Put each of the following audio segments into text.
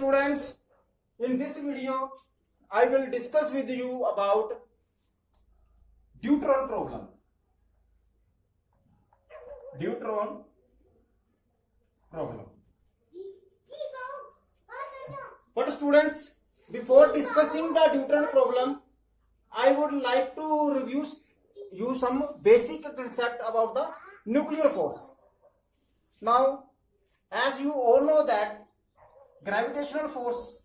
students, in this video I will discuss with you about deuteron problem. Deuteron problem. But students, before discussing the deuteron problem, I would like to review you some basic concept about the nuclear force. Now, as you all know that gravitational force,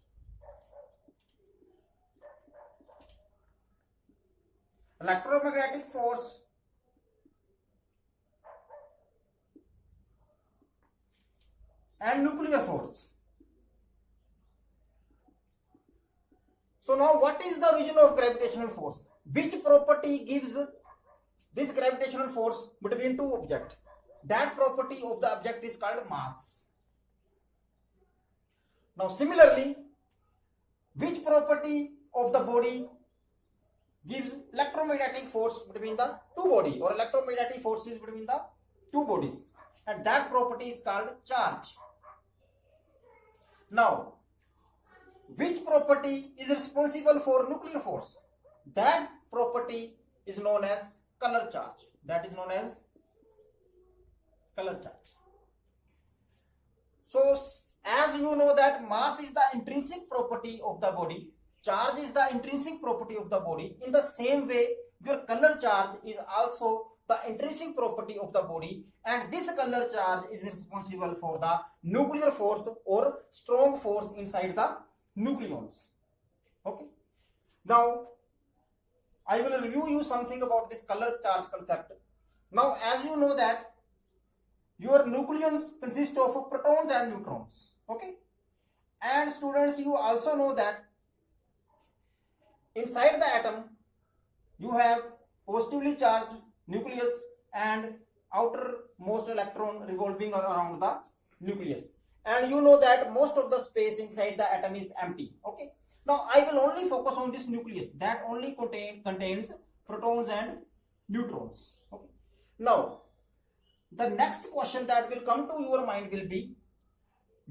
electromagnetic force, and nuclear force. So now what is the origin of gravitational force? Which property gives this gravitational force between two objects? That property of the object is called mass. Now similarly, which property of the body gives electromagnetic force between the two bodies, or electromagnetic forces between the two bodies? And that property is called charge. Now, which property is responsible for nuclear force? That property is known as color charge. That is known as color charge. So, as you know that mass is the intrinsic property of the body, charge is the intrinsic property of the body. In the same way, your color charge is also the intrinsic property of the body, and this color charge is responsible for the nuclear force or strong force inside the nucleons. Okay. Now, I will review you something about this color charge concept. Now, as you know that your nucleons consist of protons and neutrons. Okay. And students, you also know that inside the atom you have positively charged nucleus and outermost electron revolving around the nucleus, and you know that most of the space inside the atom is empty. Okay, now I will only focus on this nucleus that only contains protons and neutrons. Okay, now the next question that will come to your mind will be,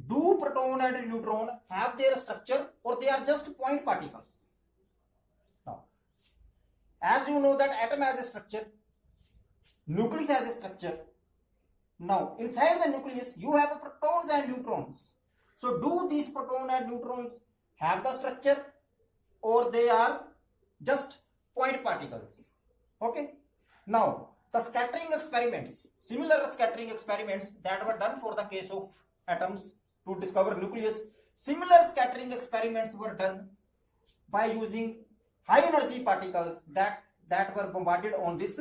do proton and neutron have their structure, or they are just point particles? Now, as you know that atom has a structure, nucleus has a structure. Now, inside the nucleus, you have protons and neutrons. So, do these protons and neutrons have the structure, or they are just point particles? Okay. Now, the scattering experiments, similar scattering experiments that were done for the case of atoms to discover nucleus, similar scattering experiments were done by using high energy particles that were bombarded on this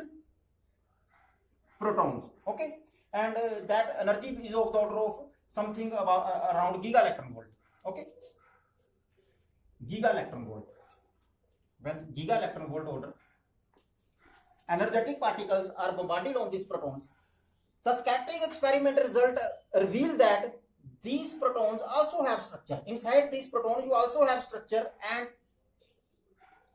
protons. Okay, and that energy is of the order of something about around giga electron volt. Okay, giga electron volt. When giga electron volt order, energetic particles are bombarded on these protons. The scattering experiment result reveal that these protons also have structure. Inside these protons, you also have structure, and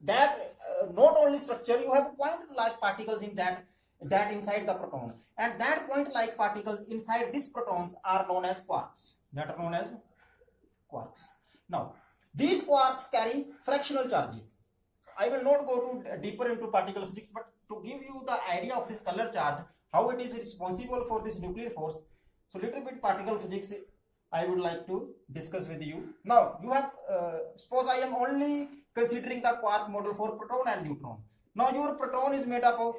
that not only structure, you have point-like particles in that inside the proton, and that point-like particles inside these protons are known as quarks. That are known as quarks. Now, these quarks carry fractional charges. I will not go deeper into particle physics, but to give you the idea of this color charge, how it is responsible for this nuclear force, so little bit particle physics I would like to discuss with you. Now, you have suppose I am only considering the quark model for proton and neutron. Now, your proton is made up of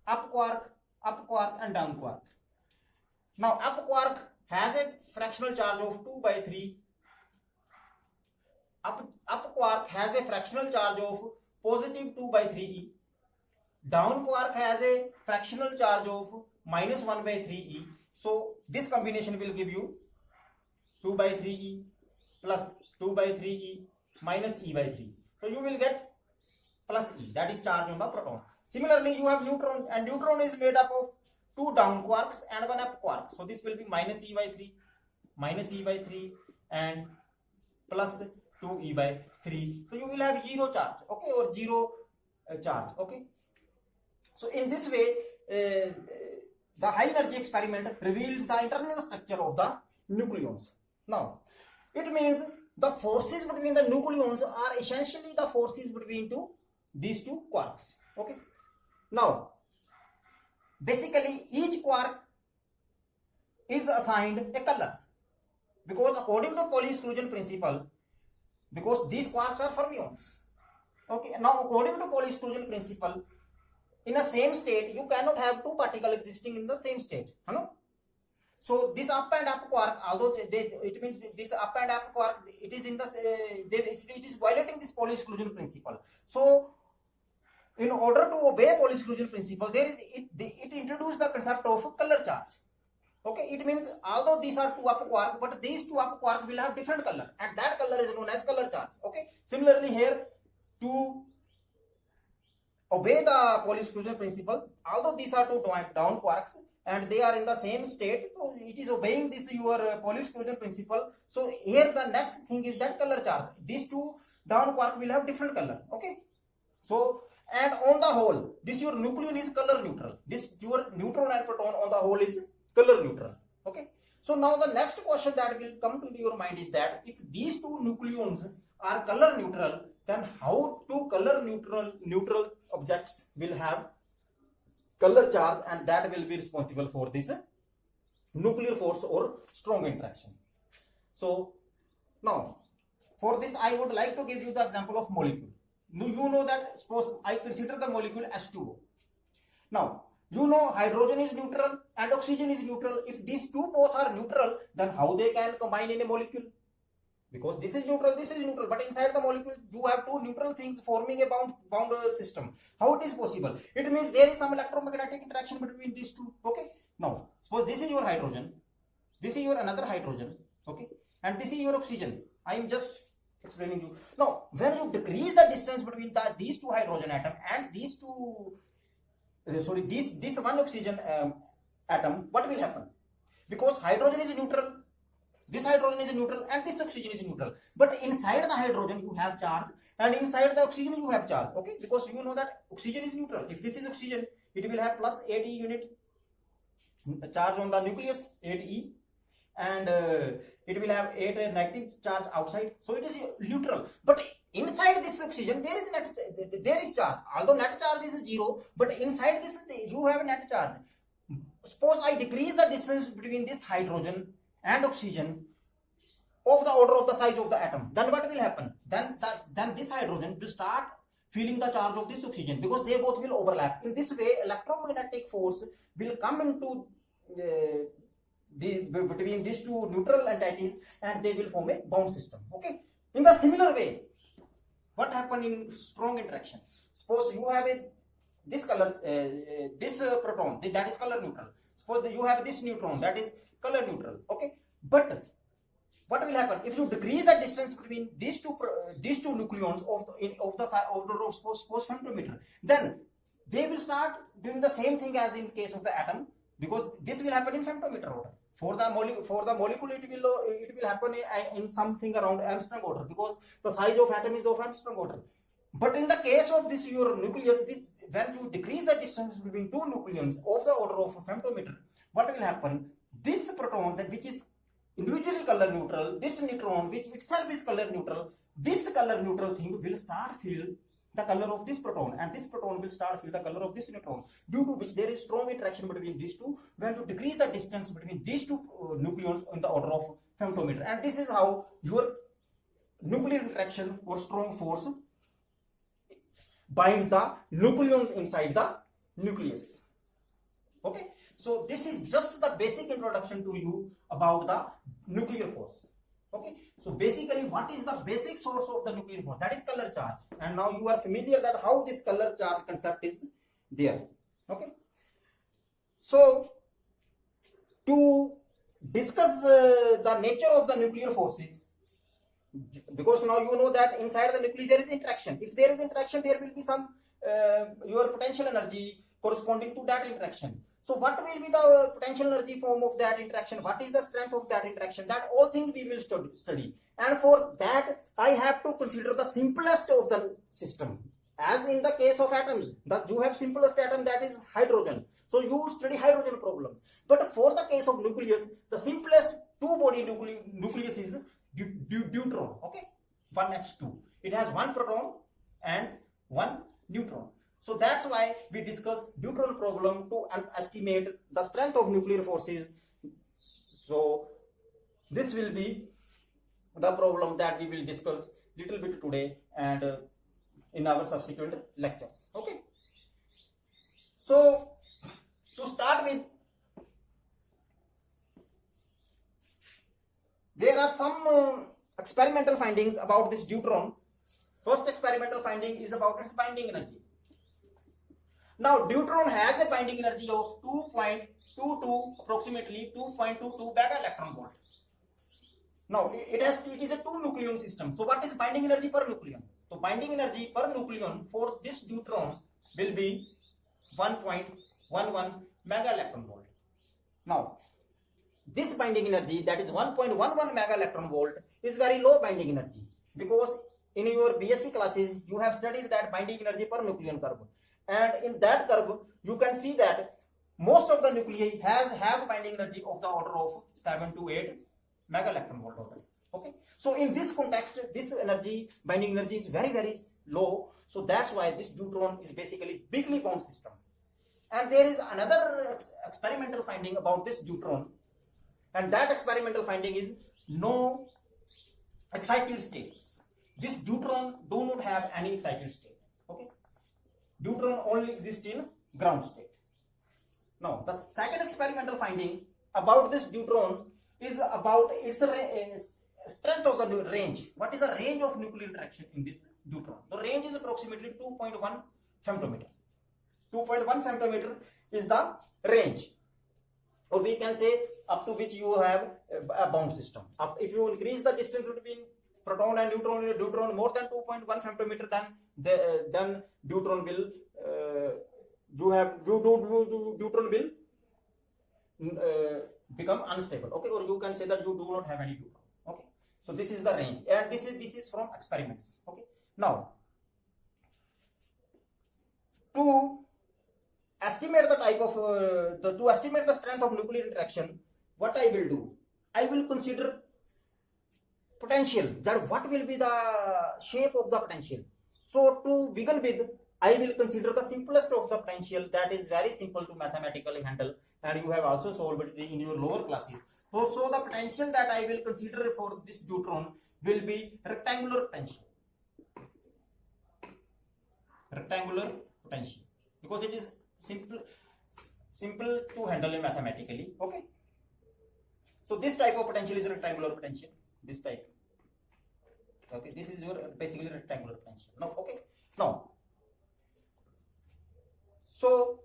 up quark, and down quark. Now, up quark has a fractional charge of 2 by 3. Up quark has a fractional charge of positive 2 by 3e. Down quark has a fractional charge of minus 1 by 3e. So, this combination will give you 2 by 3e plus 2 by 3e minus e by 3. So, you will get plus e, that is charge on the proton. Similarly, you have neutron, and neutron is made up of 2 down quarks and 1 up quark. So, this will be minus e by 3, and plus 2e by 3. So, you will have 0 charge, okay, or 0 charge, okay. So, in this way, the high energy experiment reveals the internal structure of the nucleons. Now, it means the forces between the nucleons are essentially the forces between these two quarks. Okay, now basically each quark is assigned a color, because according to Pauli exclusion principle, because these quarks are fermions. Okay, now according to Pauli exclusion principle, in a same state you cannot have two particles existing in the same state. So this up and up quark, although it means this up and up quark, it is in the it is violating this Pauli exclusion principle. So in order to obey Pauli exclusion principle, it introduced the concept of color charge. Okay, it means although these are two up quark, but these two up quark will have different color, and that color is known as color charge. Okay, similarly here, to obey the Pauli exclusion principle, although these are two down quarks and they are in the same state, so it is obeying this your Pauli exclusion principle. So here the next thing is that color charge. These two down quark will have different color. Okay, so and on the whole, this your nucleon is color neutral. This your neutron and proton on the whole is color neutral. Okay, so now the next question that will come to your mind is that if these two nucleons are color neutral, then how two color neutral objects will have color charge, and that will be responsible for this nuclear force or strong interaction. So now for this I would like to give you the example of molecule. You know that, suppose I consider the molecule H2O. Now you know hydrogen is neutral and oxygen is neutral. If these two both are neutral, then how they can combine in a molecule? Because this is neutral, but inside the molecule you have two neutral things forming a bound system. How it is possible? It means there is some electromagnetic interaction between these two. Okay, now suppose this is your hydrogen, this is your another hydrogen, okay, and this is your oxygen. I am just explaining you. Now when you decrease the distance between these two hydrogen atom and these two this one oxygen atom, what will happen? Because hydrogen is neutral, this hydrogen is neutral and this oxygen is neutral, but inside the hydrogen you have charge and inside the oxygen you have charge. Okay, because you know that oxygen is neutral. If this is oxygen, it will have plus 8 unit charge on the nucleus, 8e, and it will have 8 negative charge outside, so it is neutral. But inside this oxygen there is charge, although net charge is 0, but inside this you have net charge. Suppose I decrease the distance between this hydrogen and oxygen of the order of the size of the atom, then what will happen? Then this hydrogen will start feeling the charge of this oxygen, because they both will overlap. In this way electromagnetic force will come into between these two neutral entities and they will form a bound system. Okay, in the similar way, what happened in strong interaction? Suppose you have this color this proton, that is color neutral. Suppose you have this neutron, that is color neutral. Okay, but what will happen if you decrease the distance between these two nucleons of the order of suppose femtometer? Then they will start doing the same thing as in case of the atom, because this will happen in femtometer order. For the molecule it will happen in something around Armstrong order, because the size of atom is of Armstrong order. But in the case of this your nucleus, when you decrease the distance between two nucleons of the order of a femtometer, what will happen? This proton, which is individually color neutral, this neutron which itself is color neutral, this color neutral thing will start feel the color of this proton, and this proton will start feel the color of this neutron, due to which there is strong interaction between these two when you decrease the distance between these two nucleons in the order of femtometer. And this is how your nuclear interaction or strong force binds the nucleons inside the nucleus. Okay, so this is just the basic introduction to you about the nuclear force. Okay, so basically what is the basic source of the nuclear force? That is color charge, and now you are familiar that how this color charge concept is there. Okay, so to discuss the nature of the nuclear forces, because now you know that inside the nucleus there is interaction. If there is interaction, there will be some your potential energy corresponding to that interaction. So what will be the potential energy form of that interaction? What is the strength of that interaction? That all things we will study. And for that I have to consider the simplest of the system. As in the case of atoms, that you have simplest atom, that is hydrogen. So you study hydrogen problem. But for the case of nucleus, the simplest two-body nucleus is deuteron. Okay, 1h2. It has one proton and one neutron. So that's why we discuss deuteron problem to estimate the strength of nuclear forces. So this will be the problem that we will discuss little bit today and in our subsequent lectures. Okay. So to start with, there are some experimental findings about this deuteron. First experimental finding is about its binding energy. Now deuteron has a binding energy of 2.22, approximately 2.22 mega electron volt. Now it is a two nucleon system. So what is binding energy per nucleon? So binding energy per nucleon for this deuteron will be 1.11 mega electron volt. Now this binding energy, that is 1.11 mega electron volt, is very low binding energy, because in your BSc classes you have studied that binding energy per nucleon curve, and in that curve you can see that most of the nuclei have binding energy of the order of 7 to 8 mega electron volt order. Okay, so in this context, this energy, binding energy, is very low. So that's why this deuteron is basically bigly bound system. And there is another experimental finding about this deuteron, and that experimental finding is no excited states. This deuteron do not have any excited state. Okay, deuteron only exists in ground state. Now the second experimental finding about this deuteron is about its strength of the range. What is the range of nuclear interaction in this deuteron? The range is approximately 2.1 femtometer. 2.1 femtometer is the range, or we can say up to which you have a bound system. If you increase the distance between proton and neutron more than 2.1 femtometer, then deuteron will deuteron will become unstable. Okay, or you can say that you do not have any deuteron. Okay, so this is the range, and this is from experiments. Okay, now to estimate the type of to estimate the strength of nuclear interaction, what I will do, I will consider potential, that what will be the shape of the potential. So to begin with, I will consider the simplest of the potential, that is very simple to mathematically handle, and you have also solved it in your lower classes. So the potential that I will consider for this deuteron will be rectangular potential. Rectangular potential, because it is simple to handle mathematically. Okay, so this type of potential is rectangular potential, this type. Okay, this is your basically rectangular potential. Now, okay, now so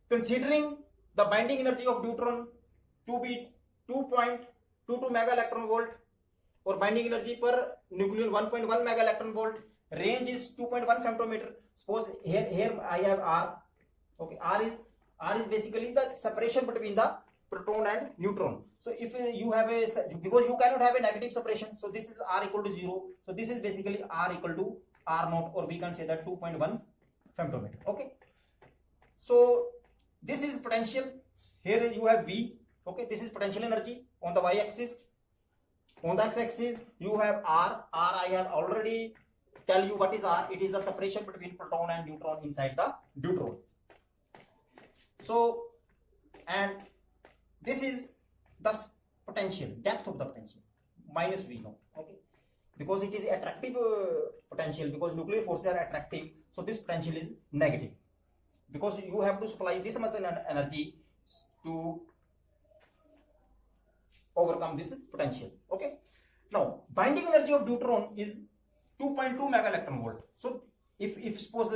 considering the binding energy of deuteron to be 2.22 mega electron volt, or binding energy per nucleon 1.1 mega electron volt, range is 2.1 femtometer. Suppose here I have R. Okay, R is basically the separation between the proton and neutron. So if you have because you cannot have a negative separation, so this is R equal to 0. So this is basically R equal to R naught, or we can say that 2.1 femtometer. Okay, so this is potential. Here you have V. Okay, this is potential energy on the y-axis. On the x-axis you have R. I have already tell you what is R. It is the separation between proton and neutron inside the deuteron. So, and this is the potential, depth of the potential, minus V naught. Okay, because it is attractive potential, because nuclear forces are attractive, so this potential is negative, because you have to supply this much energy to overcome this potential. Okay, now binding energy of deuteron is 2.2 mega electron volt. So if suppose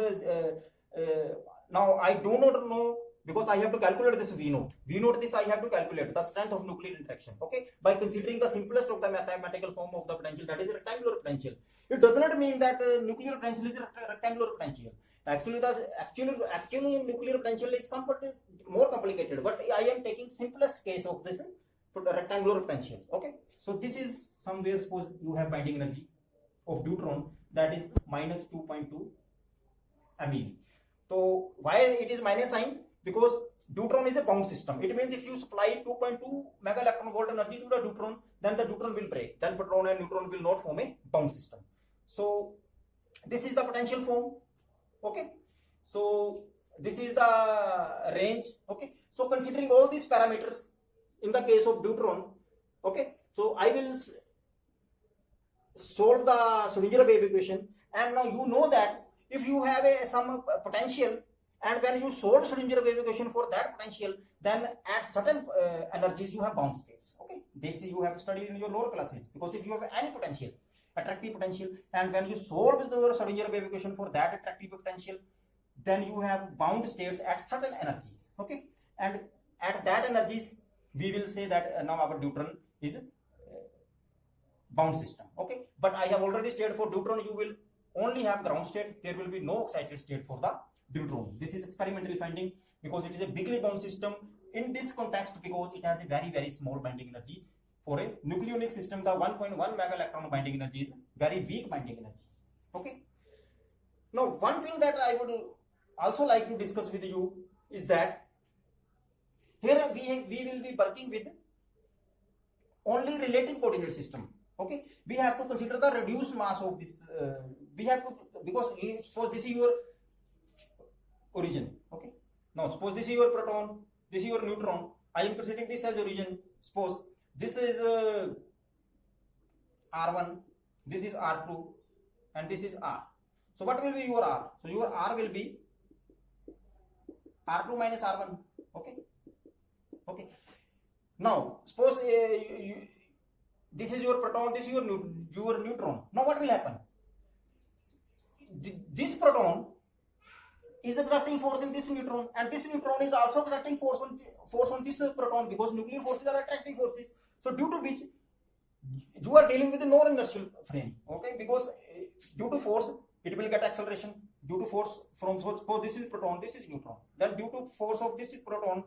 now I do not know, because I have to calculate this V naught. This I have to calculate the strength of nuclear interaction. Okay, by considering the simplest of the mathematical form of the potential, that is rectangular potential. It does not mean that nuclear potential is rectangular potential. Actually, actually nuclear potential is somewhat more complicated. But I am taking simplest case of this rectangular potential. Okay, so this is somewhere, suppose you have binding energy of deuteron, that is minus 2.2 MeV. So why it is minus sign? Because deuteron is a bound system. It means if you supply 2.2 mega electron volt energy to the deuteron, then the deuteron will break. Then proton and neutron will not form a bound system. So this is the potential form. Okay. So this is the range. Okay. So considering all these parameters in the case of deuteron, okay. So I will solve the Schrodinger wave equation, and now you know that if you have some potential, and when you solve Schrodinger wave equation for that potential, then at certain energies you have bound states. Okay, this you have studied in your lower classes, because if you have any potential, attractive potential, and when you solve the Schrodinger wave equation for that attractive potential, then you have bound states at certain energies. Okay, and at that energies we will say that now our deuteron is bound system. Okay, but I have already stated for deuteron you will only have ground state, there will be no excited state for the deuteron. This is experimental finding, because it is a bigly bound system in this context, because it has a very small binding energy. For a nucleonic system, the 1.1 mega electron binding energy is very weak binding energy. Okay, now one thing that I would also like to discuss with you is that here we will be working with only relative coordinate system. Okay, we have to consider the reduced mass of this. We have to, because suppose this is your origin. Okay, now suppose this is your proton, this is your neutron. I am considering this as origin. Suppose this is R1, this is R2, and this is R. So what will be your R? So your R will be R2 minus R1. Okay, okay. Now suppose this is your proton, this is your neutron. Now what will happen? This proton is exerting force in this neutron, and this neutron is also exerting force on this proton, because nuclear forces are attractive forces. So due to which you are dealing with a non-inertial frame. Okay, because due to force it will get acceleration. Due to force from, suppose this is proton, this is neutron. Then due to force of this proton,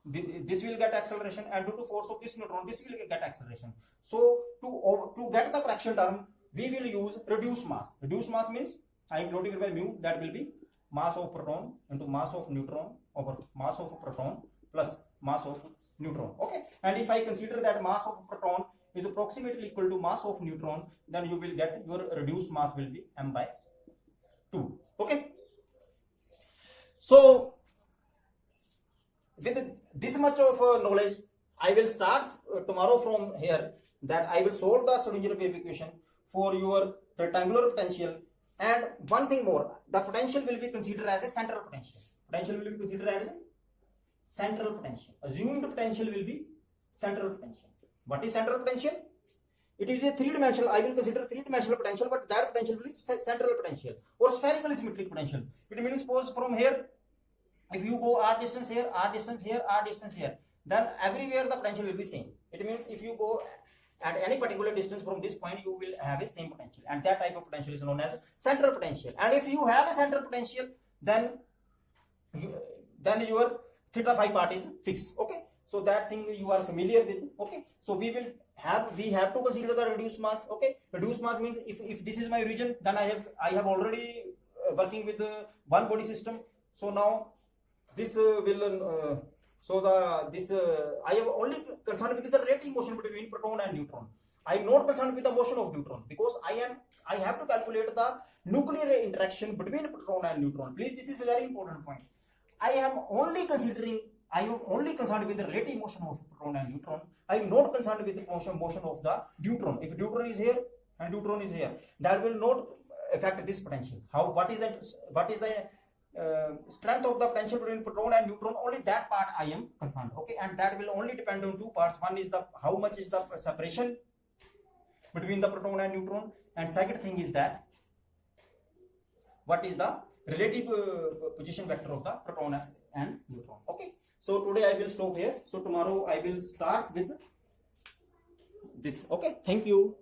this will get acceleration, and due to force of this neutron, this will get acceleration. So to get the fraction term, we will use reduced mass. Reduced mass means I am denoting it by mu. That will be mass of proton into mass of neutron over mass of proton plus mass of neutron. Okay, and if I consider that mass of proton is approximately equal to mass of neutron, then you will get your reduced mass will be m by 2. Okay, so with this much of knowledge, I will start tomorrow from here, that I will solve the Schrodinger wave equation for your rectangular potential. And one thing more, the potential will be considered as a central potential. Potential will be considered as a central potential. Assumed potential will be central potential. What is central potential? It is a three-dimensional. I will consider three-dimensional potential, but that potential will be central potential or spherical symmetric potential. It means suppose from here, if you go r distance here, r distance here, r distance here, then everywhere the potential will be same. It means if you go at any particular distance from this point, you will have a same potential, and that type of potential is known as central potential. And if you have a central potential, then your theta phi part is fixed. Okay, so that thing you are familiar with. Okay, so we have to consider the reduced mass. Okay, reduced mass means if this is my origin, then I have already working with one body system. So now this will I am only concerned with the relative motion between proton and neutron. I am not concerned with the motion of neutron, because I have to calculate the nuclear interaction between proton and neutron. Please, this is a very important point. I am only concerned with the relative motion of proton and neutron. I am not concerned with the motion of the deuteron. If deuteron is here and deuteron is here, that will not affect this potential. What is the strength of the potential between proton and neutron? Only that part I am concerned. Okay, and that will only depend on two parts. One is how much is the separation between the proton and neutron, and second thing is that what is the relative position vector of the proton and neutron. Okay, so today I will stop here. So tomorrow I will start with this. Okay, thank you.